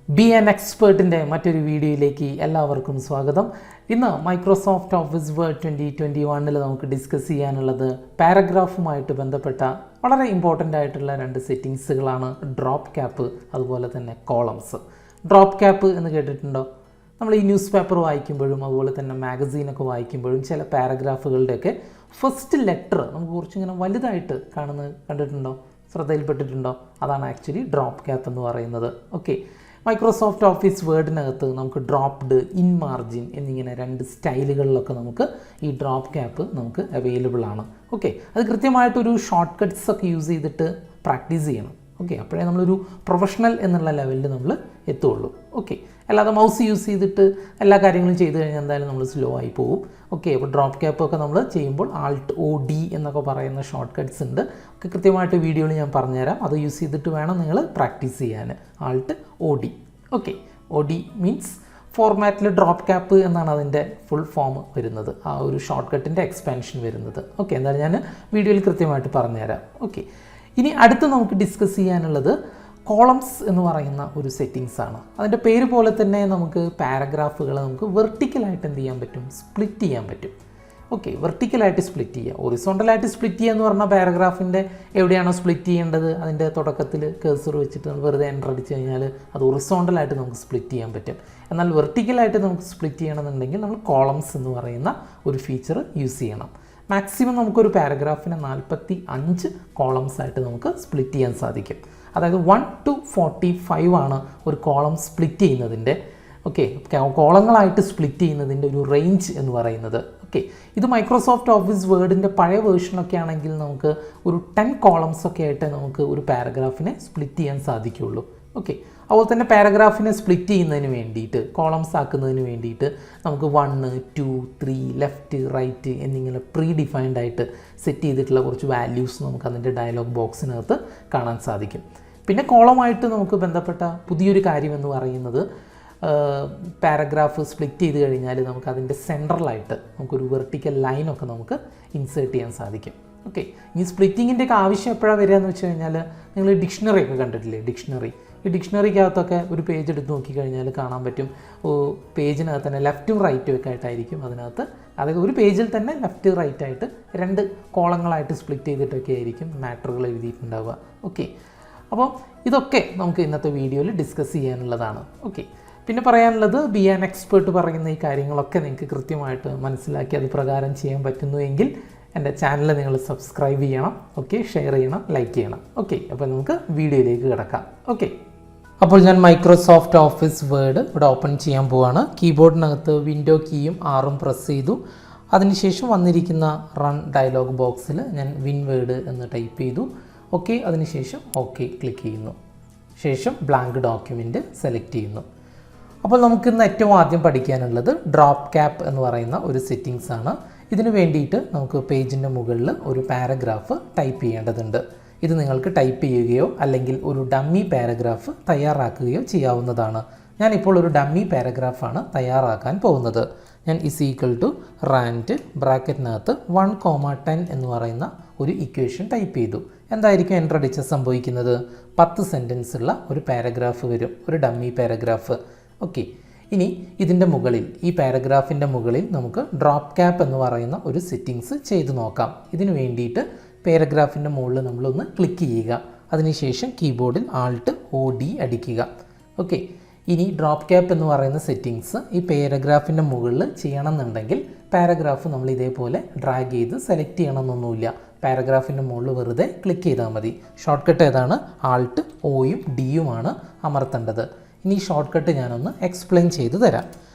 B an എക്സ്പേർട്ടിൻ്റെ മറ്റൊരു വീഡിയോയിലേക്ക് എല്ലാവർക്കും സ്വാഗതം. ഇന്ന് മൈക്രോസോഫ്റ്റ് ഓഫീസ് വേർഡ് 2021 നമുക്ക് ഡിസ്കസ് ചെയ്യാനുള്ളത് പാരഗ്രാഫുമായിട്ട് ബന്ധപ്പെട്ട വളരെ ഇമ്പോർട്ടൻ്റ് ആയിട്ടുള്ള രണ്ട് സെറ്റിങ്സുകളാണ്. ഡ്രോപ്പ് ക്യാപ്പ് അതുപോലെ തന്നെ കോളംസ്. ഡ്രോപ്പ് ക്യാപ്പ് എന്ന് കേട്ടിട്ടുണ്ടോ? നമ്മൾ ഈ ന്യൂസ് പേപ്പർ വായിക്കുമ്പോഴും അതുപോലെ തന്നെ മാഗസീനൊക്കെ വായിക്കുമ്പോഴും ചില പാരഗ്രാഫുകളുടെയൊക്കെ ഫസ്റ്റ് ലെറ്റർ നമുക്ക് കുറച്ചിങ്ങനെ വലുതായിട്ട് കണ്ടിട്ടുണ്ടോ, ശ്രദ്ധയിൽപ്പെട്ടിട്ടുണ്ടോ? അതാണ് ആക്ച്വലി ഡ്രോപ്പ് ക്യാപ്പ് എന്ന് പറയുന്നത്. ഓക്കെ, മൈക്രോസോഫ്റ്റ് ഓഫീസ് വേർഡിനകത്ത് നമുക്ക് ഡ്രോപ്ഡ്, ഇൻ മാർജിൻ എന്നിങ്ങനെ രണ്ട് സ്റ്റൈലുകളിലൊക്കെ നമുക്ക് ഈ ഡ്രോപ്പ് ക്യാപ്പ് നമുക്ക് അവൈലബിൾ ആണ്. ഓക്കെ, അത് കൃത്യമായിട്ടൊരു ഷോർട്ട് കട്ട്സ് ഒക്കെ യൂസ് ചെയ്തിട്ട് പ്രാക്ടീസ് ചെയ്യണം. ഓക്കെ, അപ്പോഴേ നമ്മളൊരു പ്രൊഫഷണൽ എന്നുള്ള ലെവലിൽ നമ്മൾ എത്തുള്ളൂ. ഓക്കെ, അല്ലാതെ മൗസ് യൂസ് ചെയ്തിട്ട് എല്ലാ കാര്യങ്ങളും ചെയ്ത് കഴിഞ്ഞാൽ എന്തായാലും നമ്മൾ സ്ലോ ആയി പോകും. ഓക്കെ, അപ്പോൾ ഡ്രോപ്പ് ക്യാപ്പ് ഒക്കെ നമ്മൾ ചെയ്യുമ്പോൾ ആൾട്ട് ഒ ഡി എന്നൊക്കെ പറയുന്ന ഷോർട്ട് കട്ട്സ് ഉണ്ട്. ഒക്കെ കൃത്യമായിട്ട് വീഡിയോയിൽ ഞാൻ പറഞ്ഞുതരാം. അത് യൂസ് ചെയ്തിട്ട് വേണം നിങ്ങൾ പ്രാക്ടീസ് ചെയ്യാൻ. Alt O D. Okay, O D means ഫോർമാറ്റിൽ ഡ്രോപ്പ് ക്യാപ്പ് എന്നാണ് അതിൻ്റെ ഫുൾ ഫോം വരുന്നത്, ആ ഒരു ഷോർട്ട് കട്ടിൻ്റെ എക്സ്പാൻഷൻ വരുന്നത്. ഓക്കെ, എന്തായാലും ഞാൻ വീഡിയോയിൽ കൃത്യമായിട്ട് പറഞ്ഞുതരാം. ഓക്കെ, ഇനി അടുത്ത് നമുക്ക് ഡിസ്കസ് ചെയ്യാനുള്ളത് കോളംസ് എന്ന് പറയുന്ന ഒരു സെറ്റിങ്സ് ആണ്. അതിൻ്റെ പേര് പോലെ തന്നെ നമുക്ക് പാരഗ്രാഫുകൾ നമുക്ക് വെർട്ടിക്കലായിട്ട് എന്ത് ചെയ്യാൻ പറ്റും? സ്പ്ലിറ്റ് ചെയ്യാൻ പറ്റും. ഓക്കെ, വെർട്ടിക്കലായിട്ട് സ്പ്ലിറ്റ് ചെയ്യുക. ഒറിസോണ്ടലായിട്ട് സ്പ്ലിറ്റ് ചെയ്യുക എന്ന് പറഞ്ഞാൽ പാരഗ്രാഫിൻ്റെ എവിടെയാണോ സ്പ്ലിറ്റ് ചെയ്യേണ്ടത് അതിൻ്റെ തുടക്കത്തിൽ കേഴ്സർ വെച്ചിട്ട് വെറുതെ എൻ്റർ അടിച്ച് കഴിഞ്ഞാൽ അത് ഒറിസോണ്ടലായിട്ട് നമുക്ക് സ്പ്ലിറ്റ് ചെയ്യാൻ പറ്റും. എന്നാൽ വെർട്ടിക്കലായിട്ട് നമുക്ക് സ്പ്ലിറ്റ് ചെയ്യണമെന്നുണ്ടെങ്കിൽ നമ്മൾ കോളംസ് എന്ന് പറയുന്ന ഒരു ഫീച്ചർ യൂസ് ചെയ്യണം. മാക്സിമം നമുക്കൊരു പാരഗ്രാഫിനെ 45 കോളംസ് ആയിട്ട് നമുക്ക് സ്പ്ലിറ്റ് ചെയ്യാൻ സാധിക്കും. അതായത് 1 to 45 ആണ് ഒരു കോളം സ്പ്ലിറ്റ് ചെയ്യുന്നതിൻ്റെ, ഓക്കെ, കോളങ്ങളായിട്ട് സ്പ്ലിറ്റ് ചെയ്യുന്നതിൻ്റെ ഒരു റേഞ്ച് എന്ന് പറയുന്നത്. ഓക്കെ, ഇത് മൈക്രോസോഫ്റ്റ് ഓഫീസ് വേർഡിൻ്റെ പഴയ വേർഷനൊക്കെ ആണെങ്കിൽ നമുക്ക് ഒരു 10 കോളംസ് ഒക്കെ ആയിട്ട് നമുക്ക് ഒരു പാരഗ്രാഫിനെ സ്പ്ലിറ്റ് ചെയ്യാൻ സാധിക്കുകയുള്ളൂ. ഓക്കെ, അതുപോലെ തന്നെ പാരഗ്രാഫിനെ സ്പ്ലിറ്റ് ചെയ്യുന്നതിന് വേണ്ടിയിട്ട്, കോളംസ് ആക്കുന്നതിന് വേണ്ടിയിട്ട് നമുക്ക് 1, 2, 3 ലെഫ്റ്റ് റൈറ്റ് എന്നിങ്ങനെ പ്രീ ഡിഫൈൻഡ് ആയിട്ട് സെറ്റ് ചെയ്തിട്ടുള്ള കുറച്ച് വാല്യൂസ് നമുക്ക് അതിൻ്റെ ഡയലോഗ് ബോക്സിനകത്ത് കാണാൻ സാധിക്കും. പിന്നെ കോളമായിട്ട് നമുക്ക് ബന്ധപ്പെട്ട പുതിയൊരു കാര്യം എന്ന് പറയുന്നത് പാരഗ്രാഫ് സ്പ്ലിറ്റ് ചെയ്ത് കഴിഞ്ഞാൽ നമുക്ക് അതിൻ്റെ സെൻട്രലായിട്ട് നമുക്കൊരു വെർട്ടിക്കൽ ലൈനൊക്കെ നമുക്ക് ഇൻസേർട്ട് ചെയ്യാൻ സാധിക്കും. ഓക്കെ, ഈ സ്പ്ലിറ്റിങ്ങിൻ്റെ ഒക്കെ ആവശ്യം എപ്പോഴാണ് വരിക എന്ന് വെച്ച് കഴിഞ്ഞാൽ നിങ്ങൾ ഡിക്ഷണറി ഒക്കെ കണ്ടിട്ടില്ലേ? ഈ ഡിക്ഷണറിക്കകത്തൊക്കെ ഒരു പേജ് എടുത്ത് നോക്കിക്കഴിഞ്ഞാൽ കാണാൻ പറ്റും, പേജിനകത്ത് തന്നെ ലെഫ്റ്റും റൈറ്റും ഒക്കെ ആയിട്ടായിരിക്കും അതിനകത്ത്, അതായത് ഒരു പേജിൽ തന്നെ ലെഫ്റ്റ് റൈറ്റ് ആയിട്ട് 2 കോളങ്ങളായിട്ട് സ്പ്ലിറ്റ് ചെയ്തിട്ടൊക്കെ ആയിരിക്കും മാറ്ററുകൾ എഴുതിയിട്ടുണ്ടാവുക. ഓക്കെ, അപ്പോൾ ഇതൊക്കെ നമുക്ക് ഇന്നത്തെ വീഡിയോയിൽ ഡിസ്കസ് ചെയ്യാനുള്ളതാണ്. ഓക്കെ, പിന്നെ പറയാനുള്ളത് ബി ആൻ എക്സ്പേർട്ട് പറയുന്ന ഈ കാര്യങ്ങളൊക്കെ നിങ്ങൾക്ക് കൃത്യമായിട്ട് മനസ്സിലാക്കി അത് പ്രകാരം ചെയ്യാൻ പറ്റുന്നുവെങ്കിൽ എൻ്റെ ചാനൽ നിങ്ങൾ സബ്സ്ക്രൈബ് ചെയ്യണം. ഓക്കെ, ഷെയർ ചെയ്യണം, ലൈക്ക് ചെയ്യണം. ഓക്കെ, അപ്പോൾ നമുക്ക് വീഡിയോയിലേക്ക് കിടക്കാം. ഓക്കെ, അപ്പോൾ ഞാൻ മൈക്രോസോഫ്റ്റ് ഓഫീസ് വേർഡ് ഇവിടെ ഓപ്പൺ ചെയ്യാൻ പോവാണ്. കീബോർഡിനകത്ത് വിൻഡോ കീയും 6 പ്രസ് ചെയ്തു. അതിനുശേഷം വന്നിരിക്കുന്ന റൺ ഡയലോഗ് ബോക്സിൽ ഞാൻ വിൻ വേർഡ് എന്ന് ടൈപ്പ് ചെയ്തു. ഓക്കെ, അതിനുശേഷം ഓക്കെ ക്ലിക്ക് ചെയ്യുന്നു. ശേഷം ബ്ലാങ്ക് ഡോക്യുമെൻറ്റ് സെലക്ട് ചെയ്യുന്നു. അപ്പോൾ നമുക്കിന്ന് ഏറ്റവും ആദ്യം പഠിക്കാനുള്ളത് ഡ്രോപ്പ് ക്യാപ്പ് എന്ന് പറയുന്ന ഒരു സെറ്റിങ്സ് ആണ്. ഇതിന് വേണ്ടിയിട്ട് നമുക്ക് പേജിൻ്റെ മുകളിൽ ഒരു പാരഗ്രാഫ് ടൈപ്പ് ചെയ്യേണ്ടതുണ്ട്. ഇത് നിങ്ങൾക്ക് ടൈപ്പ് ചെയ്യുകയോ അല്ലെങ്കിൽ ഒരു ഡമ്മി പാരഗ്രാഫ് തയ്യാറാക്കുകയോ ചെയ്യാവുന്നതാണ്. ഞാനിപ്പോൾ ഒരു ഡമ്മി പാരഗ്രാഫാണ് തയ്യാറാക്കാൻ പോകുന്നത്. ഞാൻ റാൻഡ് ബ്രാക്കറ്റിനകത്ത് 1,10 എന്ന് പറയുന്ന ഒരു ഇക്വേഷൻ ടൈപ്പ് ചെയ്തു. എന്തായിരിക്കും എൻ്റർ അടിച്ച് സംഭവിക്കുന്നത്? 10 സെൻറ്റൻസ് ഉള്ള ഒരു പാരഗ്രാഫ് വരും, ഒരു ഡമ്മി പാരഗ്രാഫ്. ഓക്കെ, ഇനി ഇതിൻ്റെ മുകളിൽ, ഈ പാരഗ്രാഫിൻ്റെ മുകളിൽ നമുക്ക് ഡ്രോപ്പ് ക്യാപ്പ് എന്ന് പറയുന്ന ഒരു സെറ്റിങ്സ് ചെയ്ത് നോക്കാം. ഇതിന് വേണ്ടിയിട്ട് പാരഗ്രാഫിൻ്റെ മുകളിൽ നമ്മളൊന്ന് ക്ലിക്ക് ചെയ്യുക. അതിനുശേഷം കീബോർഡിൽ ആൾട്ട് ഒ ഡി അടിക്കുക. ഓക്കെ, ഇനി ഡ്രോപ്പ് ക്യാപ്പ് എന്ന് പറയുന്ന സെറ്റിങ്സ് ഈ പാരഗ്രാഫിൻ്റെ മുകളിൽ ചെയ്യണമെന്നുണ്ടെങ്കിൽ പാരഗ്രാഫ് നമ്മൾ ഇതേപോലെ ഡ്രാഗ് ചെയ്ത് സെലക്ട് ചെയ്യണമെന്നൊന്നുമില്ല. പാരഗ്രാഫിൻ്റെ മുകളിൽ വെറുതെ ക്ലിക്ക് ചെയ്താൽ മതി. ഷോർട്ട് കട്ട് ഏതാണ്? ആൾട്ട് ഒയും ഡിയുമാണ് അമർത്തേണ്ടത്. ഇനി ഷോർട്ട് കട്ട് ഞാനൊന്ന് എക്സ്പ്ലെയിൻ ചെയ്ത് തരാം.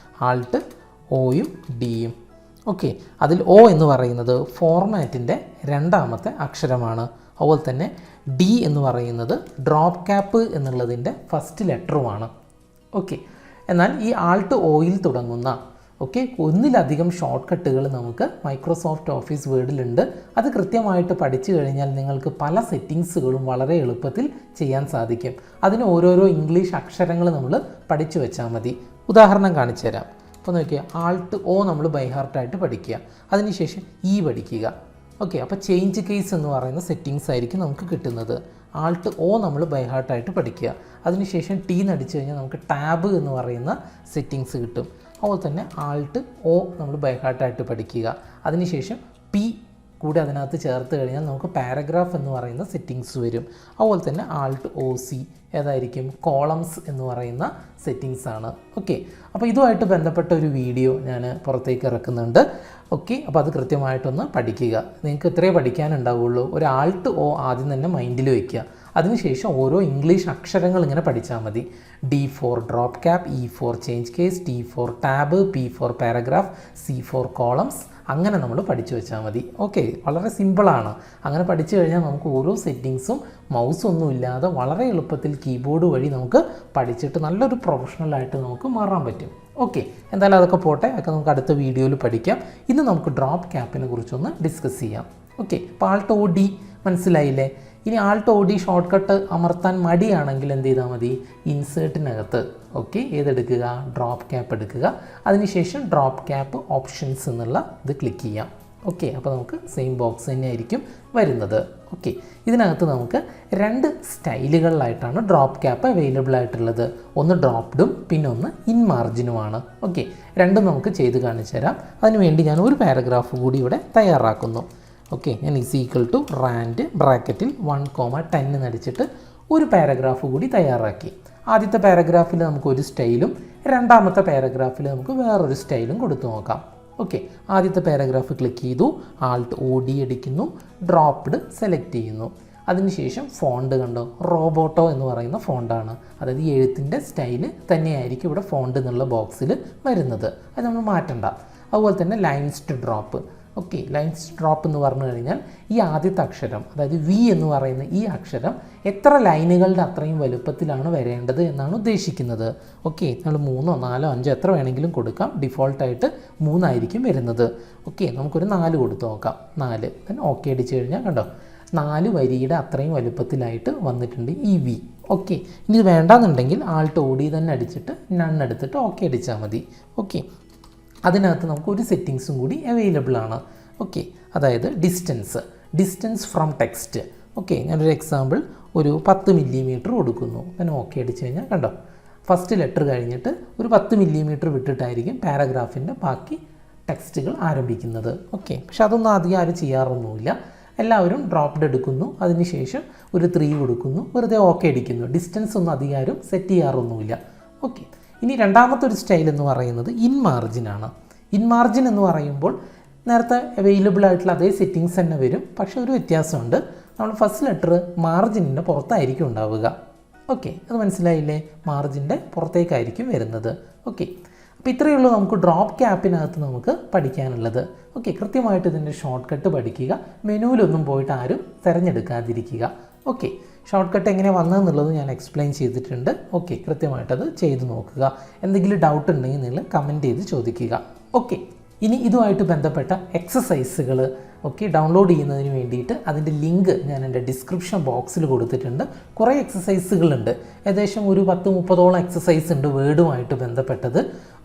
ആൾട്ട് ഒയും ഡിയും. ഓക്കെ, അതിൽ ഒ എന്ന് പറയുന്നത് ഫോർമാറ്റിൻ്റെ 2ാമത്തെ അക്ഷരമാണ്. അതുപോലെ തന്നെ ഡി എന്ന് പറയുന്നത് ഡ്രോപ്പ് ക്യാപ്പ് എന്നുള്ളതിൻ്റെ ഫസ്റ്റ് ലെറ്ററുമാണ്. ഓക്കെ, എന്നാൽ ഈ ആൾട്ട് ഒയിൽ തുടങ്ങുന്ന ഒന്നിലധികം ഷോർട്ട് കട്ടുകൾ നമുക്ക് മൈക്രോസോഫ്റ്റ് ഓഫീസ് വേർഡിലുണ്ട്. അത് കൃത്യമായിട്ട് പഠിച്ചു കഴിഞ്ഞാൽ നിങ്ങൾക്ക് പല സെറ്റിങ്സുകളും വളരെ എളുപ്പത്തിൽ ചെയ്യാൻ സാധിക്കും. അതിന് ഓരോരോ ഇംഗ്ലീഷ് അക്ഷരങ്ങൾ നമ്മൾ പഠിച്ചു വെച്ചാൽ മതി. ഉദാഹരണം കാണിച്ചു തരാം. അപ്പോൾ നോക്കിയാൽ ആൾട്ട് ഒ നമ്മൾ ബൈ ഹാർട്ടായിട്ട് പഠിക്കുക. അതിനുശേഷം ഇ പഠിക്കുക. ഓക്കെ, അപ്പോൾ ചേഞ്ച് കേസ് എന്ന് പറയുന്ന സെറ്റിങ്സ് ആയിരിക്കും നമുക്ക് കിട്ടുന്നത്. ആൾട്ട് ഒ നമ്മൾ ബൈ ഹാർട്ടായിട്ട് പഠിക്കുക. അതിനുശേഷം ടി നടിച്ചു കഴിഞ്ഞാൽ നമുക്ക് ടാബ് എന്ന് പറയുന്ന സെറ്റിങ്സ് കിട്ടും. അതുപോലെ തന്നെ ആൾട്ട് ഒ നമ്മൾ ബൈ ഹാർട്ടായിട്ട് പഠിക്കുക. അതിനുശേഷം പി കൂടി അതിനകത്ത് ചേർത്ത് കഴിഞ്ഞാൽ നമുക്ക് പാരഗ്രാഫ് എന്ന് പറയുന്ന സെറ്റിങ്സ് വരും. അതുപോലെ തന്നെ ആൾട്ട് ഒ സി ഏതായിരിക്കും, കോളംസ് എന്ന് പറയുന്ന സെറ്റിങ്സ് ആണ്. ഓക്കെ, അപ്പോൾ ഇതുമായിട്ട് ബന്ധപ്പെട്ട ഒരു വീഡിയോ ഞാൻ പുറത്തേക്ക് ഇറക്കുന്നുണ്ട്. ഓക്കെ, അപ്പോൾ അത് കൃത്യമായിട്ടൊന്ന് പഠിക്കുക. നിങ്ങൾക്ക് ഇത്രയേ പഠിക്കാനുണ്ടാവുള്ളൂ. ഒരു ആൾട്ട് ഒ ആദ്യം തന്നെ മൈൻഡിൽ വയ്ക്കുക. അതിനുശേഷം ഓരോ ഇംഗ്ലീഷ് അക്ഷരങ്ങൾ ഇങ്ങനെ പഠിച്ചാൽ മതി. D for drop cap, E for change case, T for tab, P for paragraph, C for columns. അങ്ങനെ നമ്മൾ പഠിച്ചു വെച്ചാൽ മതി. ഓക്കെ, വളരെ സിമ്പിളാണ്. അങ്ങനെ പഠിച്ചു കഴിഞ്ഞാൽ നമുക്ക് ഓരോ സെറ്റിങ്സും മൗസൊന്നും ഇല്ലാതെ വളരെ എളുപ്പത്തിൽ കീബോർഡ് വഴി നമുക്ക് പഠിച്ചിട്ട് നല്ലൊരു പ്രൊഫഷണലായിട്ട് നമുക്ക് മാറാൻ പറ്റും. ഓക്കെ, എന്തായാലും അതൊക്കെ പോട്ടെ, അതൊക്കെ നമുക്ക് അടുത്ത വീഡിയോയിൽ പഠിക്കാം. ഇന്ന് നമുക്ക് ഡ്രോപ്പ് ക്യാപ്പിനെ കുറിച്ചൊന്ന് ഡിസ്കസ് ചെയ്യാം. ഓക്കെ, അപ്പോൾ ആൾട്ട് ഒ ഡി മനസ്സിലായില്ലേ? ഇനി alt O D shortcut അമർത്താൻ മടിയാണെങ്കിൽ എന്ത് ചെയ്താൽ മതി, ഇൻസേർട്ടിനകത്ത് ഓക്കെ ഏതെടുക്കുക, ഡ്രോപ്പ് ക്യാപ്പ് എടുക്കുക. അതിനുശേഷം ഡ്രോപ്പ് ക്യാപ്പ് ഓപ്ഷൻസ് എന്നുള്ള ഇത് ക്ലിക്ക് ചെയ്യാം. ഓക്കെ, അപ്പോൾ നമുക്ക് സെയിം ബോക്സ് തന്നെയായിരിക്കും വരുന്നത്. ഓക്കെ, ഇതിനകത്ത് നമുക്ക് 2 സ്റ്റൈലുകളിലായിട്ടാണ് ഡ്രോപ്പ് ക്യാപ്പ് അവൈലബിൾ ആയിട്ടുള്ളത്. ഒന്ന് ഡ്രോപ്ഡും പിന്നെ ഒന്ന് ഇൻ മാർജിനുമാണ്. ഓക്കെ, രണ്ടും നമുക്ക് ചെയ്ത് കാണിച്ചു തരാം. അതിനുവേണ്ടി ഞാൻ ഒരു പാരഗ്രാഫ് കൂടി ഇവിടെ തയ്യാറാക്കുന്നു. ഓക്കെ, ഞാൻ = റാൻഡ് ബ്രാക്കറ്റിൽ 1,10 നടിച്ചിട്ട് ഒരു പാരഗ്രാഫ് കൂടി തയ്യാറാക്കി. ആദ്യത്തെ പാരഗ്രാഫിൽ നമുക്ക് ഒരു സ്റ്റൈലും രണ്ടാമത്തെ പാരഗ്രാഫിൽ നമുക്ക് വേറൊരു സ്റ്റൈലും കൊടുത്തു നോക്കാം. ഓക്കെ, ആദ്യത്തെ പാരഗ്രാഫ് ക്ലിക്ക് ചെയ്തു, ആൾട്ട് ഒ ഡി അടിക്കുന്നു, ഡ്രോപ്ഡ് സെലക്ട് ചെയ്യുന്നു. അതിനുശേഷം ഫോണ്ട് കണ്ടോ, റോബോട്ടോ എന്ന് പറയുന്ന ഫോണ്ടാണ്. അതായത് എഴുത്തിൻ്റെ സ്റ്റൈല് തന്നെയായിരിക്കും ഇവിടെ ഫോണ്ട് എന്നുള്ള ബോക്സിൽ വരുന്നത്. അത് നമ്മൾ മാറ്റണ്ട. അതുപോലെ തന്നെ lines to drop. Okay, lines drop എന്ന് പറഞ്ഞു കഴിഞ്ഞാൽ ഈ ആദ്യത്തെ അക്ഷരം, അതായത് വി എന്ന് പറയുന്ന ഈ അക്ഷരം എത്ര ലൈനുകളുടെ അത്രയും വലുപ്പത്തിലാണ് വരേണ്ടത് എന്നാണ് ഉദ്ദേശിക്കുന്നത്. ഓക്കെ, നമ്മൾ 3, 4, 5 എത്ര വേണമെങ്കിലും കൊടുക്കാം. ഡിഫോൾട്ടായിട്ട് 3 ആയിരിക്കും വരുന്നത്. ഓക്കെ, നമുക്കൊരു 4 കൊടുത്ത് നോക്കാം. 4 തന്നെ ഓക്കെ അടിച്ചു കഴിഞ്ഞാൽ കണ്ടോ 4 വരിയുടെ അത്രയും വലുപ്പത്തിലായിട്ട് വന്നിട്ടുണ്ട് ഈ വി. ഓക്കെ, ഇനി ഇത് വേണ്ടാന്നുണ്ടെങ്കിൽ ആൾട്ട് ഒ ഡി തന്നെ അടിച്ചിട്ട് നൺ എടുത്തിട്ട് ഓക്കെ അടിച്ചാൽ മതി. ഓക്കെ, അതിനകത്ത് നമുക്ക് ഒരു സെറ്റിങ്സും കൂടി അവൈലബിൾ ആണ്. ഓക്കെ, അതായത് ഡിസ്റ്റൻസ് ഫ്രം ടെക്സ്റ്റ്. ഓക്കെ, ഞാനൊരു എക്സാമ്പിൾ ഒരു 10 മില്ലിമീറ്റർ കൊടുക്കുന്നു. ഞാൻ ഓക്കെ അടിച്ചു കഴിഞ്ഞാൽ കണ്ടോ ഫസ്റ്റ് ലെറ്റർ കഴിഞ്ഞിട്ട് ഒരു 10 മില്ലിമീറ്റർ വിട്ടിട്ടായിരിക്കും പാരഗ്രാഫിൻ്റെ ബാക്കി ടെക്സ്റ്റുകൾ ആരംഭിക്കുന്നത്. ഓക്കെ, പക്ഷെ അതൊന്നും അധികം ആരും ചെയ്യാറൊന്നുമില്ല. എല്ലാവരും ഡ്രോപ്ഡ് എടുക്കുന്നു, അതിനുശേഷം ഒരു 3 കൊടുക്കുന്നു, വെറുതെ ഓക്കെ അടിക്കുന്നു. ഡിസ്റ്റൻസ് ഒന്നും അധികം ആരും സെറ്റ് ചെയ്യാറൊന്നുമില്ല. ഓക്കെ, ഇനി രണ്ടാമത്തെ ഒരു സ്റ്റൈൽ എന്ന് പറയുന്നത് ഇൻ മാർജിനാണ്. ഇൻ മാർജിൻ എന്ന് പറയുമ്പോൾ നേരത്തെ അവൈലബിൾ ആയിട്ടുള്ള അതേ സെറ്റിങ്സ് തന്നെ വരും, പക്ഷേ ഒരു വ്യത്യാസമുണ്ട്. നമ്മൾ ഫസ്റ്റ് ലെറ്റർ മാർജിനിൻ്റെ പുറത്തായിരിക്കും ഉണ്ടാവുക. ഓക്കെ, അത് മനസ്സിലായില്ലേ? മാർജിൻ്റെ പുറത്തേക്കായിരിക്കും വരുന്നത്. ഓക്കെ, അപ്പോൾ ഇത്രയേ ഉള്ളൂ നമുക്ക് ഡ്രോപ്പ് ക്യാപ്പിനകത്ത് നമുക്ക് പഠിക്കാനുള്ളത്. ഓക്കെ, കൃത്യമായിട്ട് ഇതിൻ്റെ ഷോർട്ട് കട്ട് പഠിക്കുക. മെനുവിലൊന്നും പോയിട്ട് ആരും തിരഞ്ഞെടുക്കാതിരിക്കുക. ഓക്കെ, ഷോർട്ട് കട്ട് എങ്ങനെ വന്നതെന്നുള്ളത് ഞാൻ എക്സ്പ്ലെയിൻ ചെയ്തിട്ടുണ്ട്. ഓക്കെ, കൃത്യമായിട്ടത് ചെയ്ത് നോക്കുക. എന്തെങ്കിലും ഡൗട്ട് ഉണ്ടെങ്കിൽ നിങ്ങൾ കമൻറ്റ് ചെയ്ത് ചോദിക്കുക. ഓക്കെ, ഇനി ഇതുമായിട്ട് ബന്ധപ്പെട്ട എക്സസൈസുകൾ ഡൗൺലോഡ് ചെയ്യുന്നതിന് വേണ്ടിയിട്ട് അതിൻ്റെ ലിങ്ക് ഞാൻ എൻ്റെ ഡിസ്ക്രിപ്ഷൻ ബോക്സിൽ കൊടുത്തിട്ടുണ്ട്. കുറേ എക്സസൈസുകളുണ്ട്, ഏകദേശം ഒരു 10-30ഓളം എക്സസൈസ് ഉണ്ട് വേർഡുമായിട്ട് ബന്ധപ്പെട്ടത്.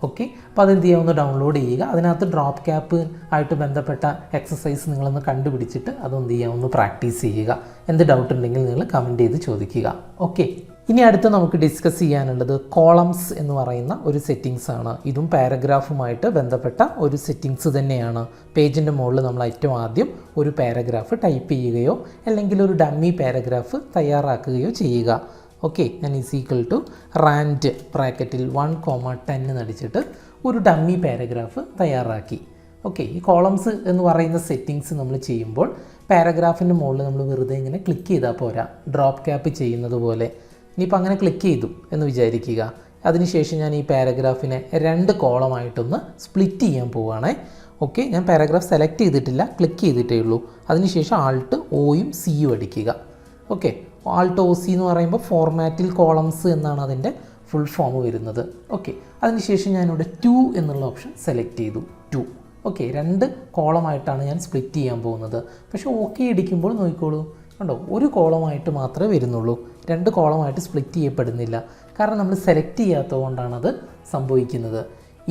ഓക്കെ, അപ്പോൾ അതെന്ത് ചെയ്യുക, ഒന്ന് ഡൗൺലോഡ് ചെയ്യുക. അതിനകത്ത് ഡ്രോപ്പ് ക്യാപ്പ് ആയിട്ട് ബന്ധപ്പെട്ട എക്സസൈസ് നിങ്ങളൊന്ന് കണ്ടുപിടിച്ചിട്ട് അതൊന്ത് ചെയ്യുക, ഒന്ന് പ്രാക്ടീസ് ചെയ്യുക. എന്ത് ഡൗട്ട് ഉണ്ടെങ്കിൽ നിങ്ങൾ കമൻറ്റ് ചെയ്ത് ചോദിക്കുക. ഓക്കെ, ഇനി അടുത്ത് നമുക്ക് ഡിസ്കസ് ചെയ്യാനുള്ളത് കോളംസ് എന്ന് പറയുന്ന ഒരു സെറ്റിങ്സ് ആണ്. ഇതും പാരഗ്രാഫുമായിട്ട് ബന്ധപ്പെട്ട ഒരു സെറ്റിങ്സ് തന്നെയാണ്. പേജിൻ്റെ മുകളിൽ നമ്മൾ ഏറ്റവും ആദ്യം ഒരു പാരഗ്രാഫ് ടൈപ്പ് ചെയ്യുകയോ അല്ലെങ്കിൽ ഒരു ഡമ്മി പാരഗ്രാഫ് തയ്യാറാക്കുകയോ ചെയ്യുക. ഓക്കെ, ഞാൻ = റാൻഡ് ബ്രാക്കറ്റിൽ 1,10 നടിച്ചിട്ട് ഒരു ഡമ്മി പാരഗ്രാഫ് തയ്യാറാക്കി. ഓക്കെ, ഈ കോളംസ് എന്ന് പറയുന്ന സെറ്റിങ്സ് നമ്മൾ ചെയ്യുമ്പോൾ പാരഗ്രാഫിൻ്റെ മുകളിൽ നമ്മൾ വെറുതെ ഇങ്ങനെ ക്ലിക്ക് ചെയ്താൽ പോരാ, ഡ്രോപ്പ് ക്യാപ്പ് ചെയ്യുന്നത് പോലെ. ഇനിയിപ്പോൾ അങ്ങനെ ക്ലിക്ക് ചെയ്തു എന്ന് വിചാരിക്കുക. അതിനുശേഷം ഞാൻ ഈ പാരഗ്രാഫിനെ 2 കോളമായിട്ടൊന്ന് സ്പ്ലിറ്റ് ചെയ്യാൻ പോവുകയാണേ. ഓക്കെ, ഞാൻ പാരഗ്രാഫ് സെലക്ട് ചെയ്തിട്ടില്ല, ക്ലിക്ക് ചെയ്തിട്ടേ ഉള്ളൂ. അതിനുശേഷം ആൾട്ട് ഒയും സിയും അടിക്കുക. ഓക്കെ, ആൾട്ട് ഒ സി എന്ന് പറയുമ്പോൾ ഫോർമാറ്റിൽ കോളംസ് എന്നാണ് അതിൻ്റെ ഫുൾ ഫോം വരുന്നത്. ഓക്കെ, അതിനുശേഷം ഞാനിവിടെ 2 എന്നുള്ള ഓപ്ഷൻ സെലക്ട് ചെയ്തു. 2. ഓക്കെ, 2 കോളമായിട്ടാണ് ഞാൻ സ്പ്ലിറ്റ് ചെയ്യാൻ പോകുന്നത്. പക്ഷേ ഓക്കെ അടിക്കുമ്പോൾ നോക്കിക്കോളൂ, കണ്ടോ ഒരു കോളമായിട്ട് മാത്രമേ വരുന്നുള്ളൂ, 2 കോളമായിട്ട് സ്പ്ലിറ്റ് ചെയ്യപ്പെടുന്നില്ല. കാരണം നമ്മൾ സെലക്ട് ചെയ്യാത്തത് കൊണ്ടാണത് സംഭവിക്കുന്നത്.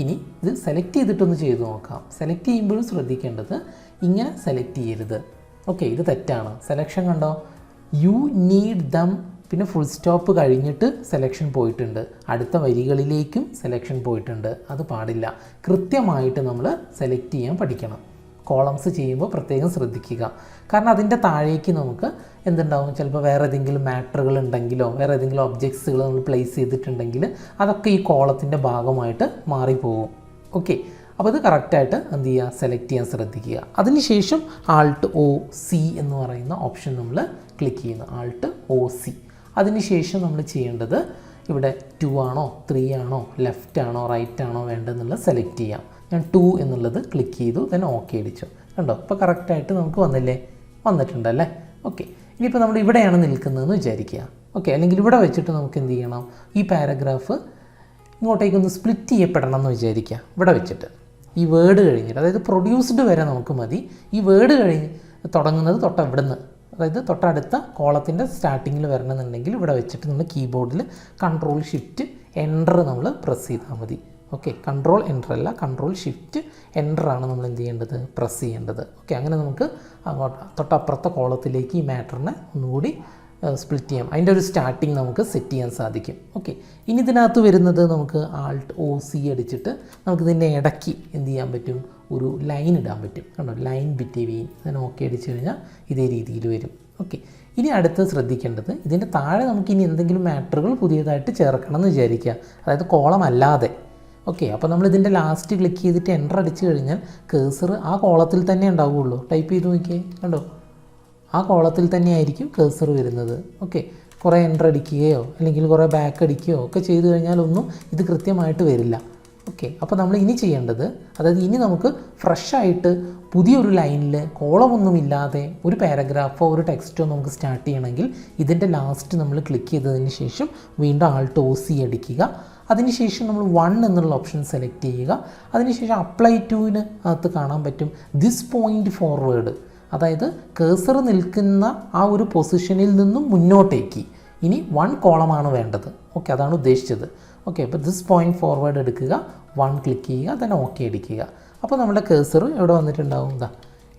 ഇനി ഇത് സെലക്ട് ചെയ്തിട്ടൊന്ന് ചെയ്ത് നോക്കാം. സെലക്ട് ചെയ്യുമ്പോഴും ശ്രദ്ധിക്കേണ്ടത് ഇങ്ങനെ സെലക്ട് ചെയ്യരുത്. ഓക്കെ, ഇത് തെറ്റാണ്. സെലക്ഷൻ കണ്ടോ, യു നീഡ് ദം പിന്നെ ഫുൾ സ്റ്റോപ്പ് കഴിഞ്ഞിട്ട് സെലക്ഷൻ പോയിട്ടുണ്ട്, അടുത്ത വരികളിലേക്കും സെലക്ഷൻ പോയിട്ടുണ്ട്. അത് പാടില്ല. കൃത്യമായിട്ട് നമ്മൾ സെലക്ട് ചെയ്യാൻ പഠിക്കണം. കോളംസ് ചെയ്യുമ്പോൾ പ്രത്യേകം ശ്രദ്ധിക്കുക. കാരണം അതിൻ്റെ താഴേക്ക് നമുക്ക് എന്തുണ്ടാവും, ചിലപ്പോൾ വേറെ ഏതെങ്കിലും മാറ്ററുകൾ ഉണ്ടെങ്കിലോ വേറെ ഏതെങ്കിലും ഒബ്ജക്ട്സുകൾ നമ്മൾ പ്ലേസ് ചെയ്തിട്ടുണ്ടെങ്കിൽ അതൊക്കെ ഈ കോളത്തിൻ്റെ ഭാഗമായിട്ട് മാറിപ്പോകും. ഓക്കെ, അപ്പോൾ അത് കറക്റ്റായിട്ട് എന്ത് ചെയ്യുക, സെലക്ട് ചെയ്യാൻ ശ്രദ്ധിക്കുക. അതിനുശേഷം ആൾട്ട് ഒ സി എന്ന് പറയുന്ന ഓപ്ഷൻ നമ്മൾ ക്ലിക്ക് ചെയ്യുന്നു. Alt O C. അതിനുശേഷം നമ്മൾ ചെയ്യേണ്ടത് ഇവിടെ 2 ആണോ 3 ആണോ ലെഫ്റ്റ് ആണോ റൈറ്റ് ആണോ വേണ്ടതെന്നുള്ളത് സെലക്ട് ചെയ്യാം. ഞാൻ 2 എന്നുള്ളത് ക്ലിക്ക് ചെയ്തു, ദെൻ ഓക്കെ അടിച്ചു. കണ്ടോ, ഇപ്പോൾ കറക്റ്റായിട്ട് നമുക്ക് വന്നിട്ടുണ്ടല്ലേ. ഓക്കെ, ഇനിയിപ്പോൾ നമ്മൾ ഇവിടെയാണ് നിൽക്കുന്നതെന്ന് വിചാരിക്കുക. ഓക്കെ, അല്ലെങ്കിൽ ഇവിടെ വെച്ചിട്ട് നമുക്ക് എന്ത് ചെയ്യണം, ഈ പാരഗ്രാഫ് ഇങ്ങോട്ടേക്കൊന്ന് സ്പ്ലിറ്റ് ചെയ്യപ്പെടണം എന്ന് വിചാരിക്കുക. ഇവിടെ വെച്ചിട്ട് ഈ വേർഡ് കഴിഞ്ഞിട്ട്, അതായത് പ്രൊഡ്യൂസ്ഡ് വരെ നമുക്ക് മതി. ഈ വേർഡ് കഴിഞ്ഞ് തുടങ്ങുന്നത് ഇവിടുന്ന്, അതായത് തൊട്ടടുത്ത കോളത്തിൻ്റെ സ്റ്റാർട്ടിങ്ങിൽ വരണമെന്നുണ്ടെങ്കിൽ ഇവിടെ വെച്ചിട്ട് നമ്മൾ കീബോർഡിൽ കൺട്രോൾ ഷിഫ്റ്റ് എൻ്റർ നമ്മൾ പ്രസ് ചെയ്താൽ മതി. ഓക്കെ, കൺട്രോൾ എൻ്റർ അല്ല, കൺട്രോൾ ഷിഫ്റ്റ് എൻ്റർ ആണ് നമ്മൾ എന്ത് ചെയ്യേണ്ടത്, പ്രസ് ചെയ്യേണ്ടത്. ഓക്കെ, അങ്ങനെ നമുക്ക് അങ്ങോട്ട് തൊട്ടപ്പുറത്തെ കോളത്തിലേക്ക് ഈ മാറ്ററിനെ ഒന്നുകൂടി സ്പ്ലിറ്റ് ചെയ്യാം. അതിൻ്റെ ഒരു സ്റ്റാർട്ടിങ് നമുക്ക് സെറ്റ് ചെയ്യാൻ സാധിക്കും. ഓക്കെ, ഇനി ഇതിനകത്ത് വരുന്നത് നമുക്ക് ആൾട്ട് ഒ സി അടിച്ചിട്ട് നമുക്കിതിൻ്റെ ഇടയ്ക്ക് എന്ത് ചെയ്യാൻ പറ്റും, ഒരു ലൈൻ ഇടാൻ പറ്റും. കണ്ടോ, ലൈൻ ബിറ്റ്വീൻ. അതിന് ഓക്കെ അടിച്ചു കഴിഞ്ഞാൽ ഇതേ രീതിയിൽ വരും. ഓക്കെ, ഇനി അടുത്ത് ശ്രദ്ധിക്കേണ്ടത്, ഇതിൻ്റെ താഴെ നമുക്ക് ഇനി എന്തെങ്കിലും മാറ്ററുകൾ പുതിയതായിട്ട് ചേർക്കണം എന്ന് വിചാരിക്കുക, അതായത് കോളം അല്ലാതെ. ഓക്കെ, അപ്പോൾ നമ്മൾ ഇതിൻ്റെ ലാസ്റ്റ് ക്ലിക്ക് ചെയ്തിട്ട് എൻ്റർ അടിച്ചു കഴിഞ്ഞാൽ കേഴ്സർ ആ കോളത്തിൽ തന്നെ ഉണ്ടാവുകയുള്ളൂ. ടൈപ്പ് ചെയ്ത് നോക്കിയേ, കണ്ടോ, ആ കോളത്തിൽ തന്നെയായിരിക്കും കേഴ്സർ വരുന്നത്. ഓക്കെ, കുറേ എൻ്റർ അടിക്കുകയോ അല്ലെങ്കിൽ കുറേ ബാക്ക് അടിക്കുകയോ ഒക്കെ ചെയ്ത് കഴിഞ്ഞാലൊന്നും ഇത് കൃത്യമായിട്ട് വരില്ല. ഓക്കെ, അപ്പോൾ നമ്മൾ ഇനി ചെയ്യേണ്ടത്, അതായത് ഇനി നമുക്ക് ഫ്രഷായിട്ട് പുതിയൊരു ലൈനിൽ കോളമൊന്നുമില്ലാതെ ഒരു പാരഗ്രാഫോ ഒരു ടെക്സ്റ്റോ നമുക്ക് സ്റ്റാർട്ട് ചെയ്യണമെങ്കിൽ ഇതിൻ്റെ ലാസ്റ്റ് നമ്മൾ ക്ലിക്ക് ചെയ്തതിന് ശേഷം വീണ്ടും ആൾട്ട് ഒ സി അടിക്കുക. അതിനുശേഷം നമ്മൾ 1 എന്നുള്ള ഓപ്ഷൻ സെലക്ട് ചെയ്യുക. അതിനുശേഷം അപ്ലൈ ടൂവിന് അകത്ത് കാണാൻ പറ്റും ദിസ് പോയിൻ്റ് ഫോർവേഡ്, അതായത് കേഴ്സർ നിൽക്കുന്ന ആ ഒരു പൊസിഷനിൽ നിന്നും മുന്നോട്ടേക്ക് ഇനി 1 കോളമാണ് വേണ്ടത്. ഓക്കെ, അതാണ് ഉദ്ദേശിച്ചത്. ഓക്കെ, അപ്പോൾ ദിസ് പോയിൻ്റ് ഫോർവേഡ് എടുക്കുക, 1 ക്ലിക്ക് ചെയ്യുക, തന്നെ ഓക്കെ അടിക്കുക. അപ്പോൾ നമ്മുടെ കേഴ്സർ എവിടെ വന്നിട്ടുണ്ടാവും,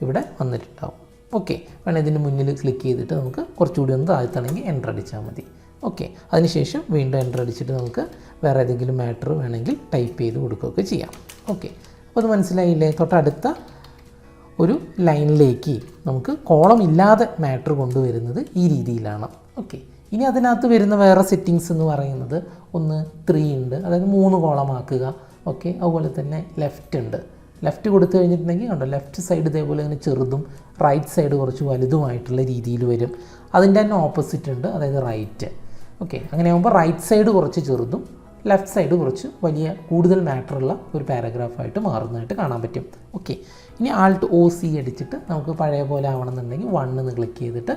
ഇവിടെ വന്നിട്ടുണ്ടാവും. ഓക്കെ, വേണമെങ്കിൽ ഇതിൻ്റെ മുന്നിൽ ക്ലിക്ക് ചെയ്തിട്ട് നമുക്ക് കുറച്ചുകൂടി ഒന്ന് താഴ്ത്തണമെങ്കിൽ എൻ്റർ അടിച്ചാൽ മതി. ഓക്കെ, അതിനുശേഷം വീണ്ടും എൻ്റർ അടിച്ചിട്ട് നമുക്ക് വേറെ ഏതെങ്കിലും മാറ്റർ വേണമെങ്കിൽ ടൈപ്പ് ചെയ്ത് കൊടുക്കുകയൊക്കെ ചെയ്യാം. ഓക്കെ, അപ്പോൾ അത് മനസ്സിലായില്ലേ, തൊട്ടടുത്ത ഒരു ലൈനിലേക്ക് നമുക്ക് കോളം ഇല്ലാതെ മാറ്റർ കൊണ്ടുവരുന്നത് ഈ രീതിയിലാണ്. ഓക്കെ, ഇനി അതിനകത്ത് വരുന്ന വേറെ സെറ്റിങ്സ് എന്ന് പറയുന്നത് ഒന്ന് 3 ഉണ്ട്, അതായത് 3 കോളമാക്കുക. ഓക്കെ, അതുപോലെ തന്നെ ലെഫ്റ്റ് ഉണ്ട്. ലെഫ്റ്റ് കൊടുത്തു കഴിഞ്ഞിട്ടുണ്ടെങ്കിൽ കണ്ടോ, ലെഫ്റ്റ് സൈഡ് ഇതേപോലെ തന്നെ ചെറുതും റൈറ്റ് സൈഡ് കുറച്ച് വലുതുമായിട്ടുള്ള രീതിയിൽ വരും. അതിൻ്റെ തന്നെ ഓപ്പോസിറ്റ് ഉണ്ട്, അതായത് റൈറ്റ്. ഓക്കെ, അങ്ങനെയാകുമ്പോൾ റൈറ്റ് സൈഡ് കുറച്ച് ചെറുതും ലെഫ്റ്റ് സൈഡ് കുറച്ച് വലിയ കൂടുതൽ മാറ്ററുള്ള ഒരു പാരഗ്രാഫായിട്ട് മാറുന്നതായിട്ട് കാണാൻ പറ്റും. ഓക്കെ, ഇനി ആൾട്ട് ഒ സി അടിച്ചിട്ട് നമുക്ക് പഴയ പോലെ ആവണമെന്നുണ്ടെങ്കിൽ 1 എന്ന് ക്ലിക്ക് ചെയ്തിട്ട്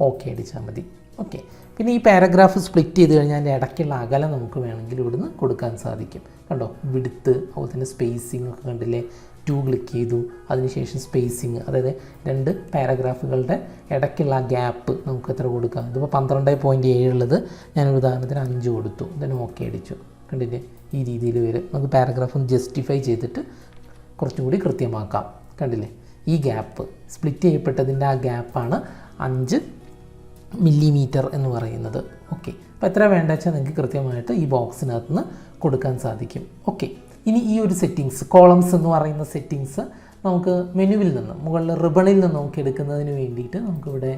ഓക്കെ അടിച്ചാൽ മതി. ഓക്കെ, പിന്നെ ഈ പാരഗ്രാഫ് സ്പ്ലിറ്റ് ചെയ്ത് കഴിഞ്ഞാൽ അതിൻ്റെ ഇടയ്ക്കുള്ള അകലം നമുക്ക് വേണമെങ്കിൽ ഇവിടുന്ന് കൊടുക്കാൻ സാധിക്കും. കണ്ടോ, വിഡ്ത്ത് അതുപോലെ തന്നെ സ്പേസിംഗ് ഒക്കെ കണ്ടില്ലേ, 2 ക്ലിക്ക് ചെയ്തു, അതിനുശേഷം സ്പേസിങ്, അതായത് 2 പാരഗ്രാഫുകളുടെ ഇടയ്ക്കുള്ള ആ ഗ്യാപ്പ് നമുക്ക് എത്ര കൊടുക്കാം. ഇതിപ്പോൾ 12.7 ഉള്ളത് ഞാനൊരു ഉദാഹരണത്തിന് 5 കൊടുത്തു, ഇതിന് ഓക്കെ അടിച്ചു. കണ്ടില്ലേ, ഈ രീതിയിൽ വരും. നമുക്ക് പാരഗ്രാഫ് ഒന്ന് ജസ്റ്റിഫൈ ചെയ്തിട്ട് കുറച്ചും കൂടി കൃത്യമാക്കാം. കണ്ടില്ലേ, ഈ ഗ്യാപ്പ് സ്പ്ലിറ്റ് ചെയ്യപ്പെട്ടതിൻ്റെ ആ ഗ്യാപ്പാണ് 5 മില്ലിമീറ്റർ എന്ന് പറയുന്നത്. ഓക്കെ, അപ്പോൾ എത്ര വേണ്ട വെച്ചാൽ നിങ്ങൾക്ക് കൃത്യമായിട്ട് ഈ ബോക്സിനകത്ത് നിന്ന് കൊടുക്കാൻ സാധിക്കും. ഓക്കെ, ഇനി ഈ ഒരു സെറ്റിങ്സ്, കോളംസ് എന്ന് പറയുന്ന സെറ്റിങ്സ് നമുക്ക് മെനുവിൽ നിന്ന് മുകളിൽ റിബണിൽ നിന്ന് നമുക്ക് എടുക്കുന്നതിന് വേണ്ടിയിട്ട് നമുക്കിവിടെ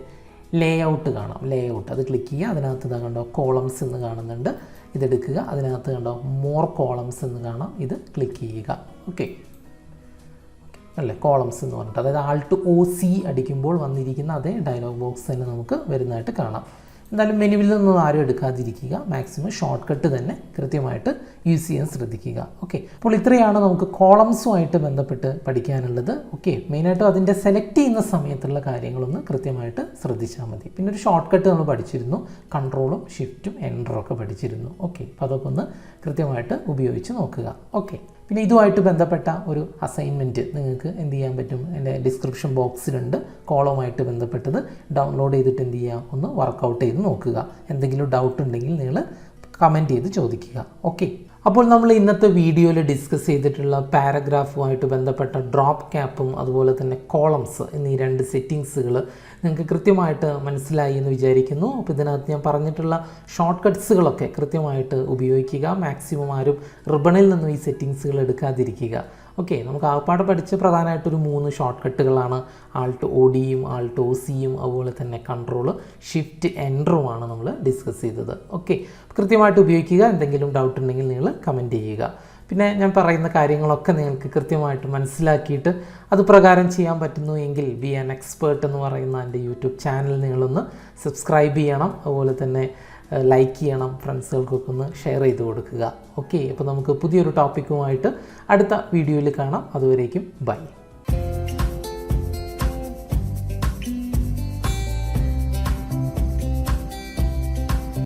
ലേ ഔട്ട് കാണാം. ലേ ഔട്ട് അത് ക്ലിക്ക് ചെയ്യുക, അതിനകത്ത് ഇതാ കണ്ടോ കോളംസ് എന്ന് കാണുന്നുണ്ട്, ഇതെടുക്കുക. അതിനകത്ത് കണ്ടോ മോർ കോളംസ് എന്ന് കാണാം, ഇത് ക്ലിക്ക് ചെയ്യുക. ഓക്കെ, അല്ലേ, കോളംസ് എന്ന് പറഞ്ഞിട്ട്, അതായത് ആൾട്ട് ഒ സി അടിക്കുമ്പോൾ വന്നിരിക്കുന്ന അതേ ഡയലോഗ് ബോക്സ് തന്നെ നമുക്ക് വരുന്നതായിട്ട് കാണാം. എന്തായാലും മെനുവിൽ നിന്നും ആരും എടുക്കാതിരിക്കുക, മാക്സിമം ഷോർട്ട് കട്ട് തന്നെ കൃത്യമായിട്ട് യൂസ് ചെയ്യാൻ ശ്രദ്ധിക്കുക. ഓക്കെ, അപ്പോൾ ഇത്രയാണ് നമുക്ക് കോളംസുമായിട്ട് ബന്ധപ്പെട്ട് പഠിക്കാനുള്ളത്. ഓക്കെ, മെയിനായിട്ടും അതിൻ്റെ സെലക്ട് ചെയ്യുന്ന സമയത്തുള്ള കാര്യങ്ങളൊന്ന് കൃത്യമായിട്ട് ശ്രദ്ധിച്ചാൽ മതി. പിന്നെ ഒരു ഷോർട്ട് കട്ട് നമ്മൾ പഠിച്ചിരുന്നു, കൺട്രോളും ഷിഫ്റ്റും എൻ്ററും ഒക്കെ പഠിച്ചിരുന്നു. ഓക്കെ, അപ്പോൾ അതൊക്കെ ഒന്ന് കൃത്യമായിട്ട് ഉപയോഗിച്ച് നോക്കുക. ഓക്കെ, പിന്നെ ഇതുമായിട്ട് ബന്ധപ്പെട്ട ഒരു അസൈൻമെൻറ്റ് നിങ്ങൾക്ക് എന്ത് ചെയ്യാൻ പറ്റും, എൻ്റെ ഡിസ്ക്രിപ്ഷൻ ബോക്സിലുണ്ട്. കോളവുമായിട്ട് ബന്ധപ്പെട്ടത് ഡൗൺലോഡ് ചെയ്തിട്ട് എന്ത് ചെയ്യുക, ഒന്ന് വർക്കൗട്ട് ചെയ്ത് നോക്കുക. എന്തെങ്കിലും ഡൗട്ട് ഉണ്ടെങ്കിൽ നിങ്ങൾ കമൻറ്റ് ചെയ്ത് ചോദിക്കുക. ഓക്കെ, അപ്പോൾ നമ്മൾ ഇന്നത്തെ വീഡിയോയിൽ ഡിസ്കസ് ചെയ്തിട്ടുള്ള പാരഗ്രാഫുമായിട്ട് ബന്ധപ്പെട്ട ഡ്രോപ്പ് ക്യാപ്പും അതുപോലെ തന്നെ കോളംസ് എന്നീ 2 സെറ്റിങ്സുകൾ നിങ്ങൾക്ക് കൃത്യമായിട്ട് മനസ്സിലായി എന്ന് വിചാരിക്കുന്നു. അപ്പോൾ ഇതിനകത്ത് ഞാൻ പറഞ്ഞിട്ടുള്ള ഷോർട്ട് കട്ട്സുകളൊക്കെ കൃത്യമായിട്ട് ഉപയോഗിക്കുക. മാക്സിമം ആരും റിബണിൽ നിന്നും ഈ സെറ്റിങ്സുകൾ എടുക്കാതിരിക്കുക. ഓക്കെ, നമുക്ക് ആകപ്പാടെ പഠിച്ച പ്രധാനമായിട്ടൊരു 3 ഷോർട്ട് കട്ടുകളാണ്. ആൾട്ട് ഒ ഡിയും ആൾട്ട് ഒ സിയും അതുപോലെ തന്നെ കൺട്രോൾ ഷിഫ്റ്റ് എൻ്ററുമാണ് നമ്മൾ ഡിസ്കസ് ചെയ്തത്. ഓക്കെ, കൃത്യമായിട്ട് ഉപയോഗിക്കുക. എന്തെങ്കിലും ഡൗട്ട് ഉണ്ടെങ്കിൽ നിങ്ങൾ കമൻറ്റ് ചെയ്യുക. പിന്നെ ഞാൻ പറയുന്ന കാര്യങ്ങളൊക്കെ നിങ്ങൾക്ക് കൃത്യമായിട്ട് മനസ്സിലാക്കിയിട്ട് അത് പ്രകാരം ചെയ്യാൻ പറ്റുന്നു എങ്കിൽ ബി ആൻ എക്സ്പേർട്ട് എന്ന് പറയുന്ന എൻ്റെ യൂട്യൂബ് ചാനൽ നിങ്ങളൊന്ന് സബ്സ്ക്രൈബ് ചെയ്യണം. അതുപോലെ തന്നെ ലൈക്ക് ചെയ്യണം, ഫ്രണ്ട്സുകൾക്കൊക്കെ ഒന്ന് ഷെയർ ചെയ്ത് കൊടുക്കുക. ഓക്കെ, അപ്പോൾ നമുക്ക് പുതിയൊരു ടോപ്പിക്കുമായിട്ട് അടുത്ത വീഡിയോയിൽ കാണാം. അതുവരേക്കും ബൈ.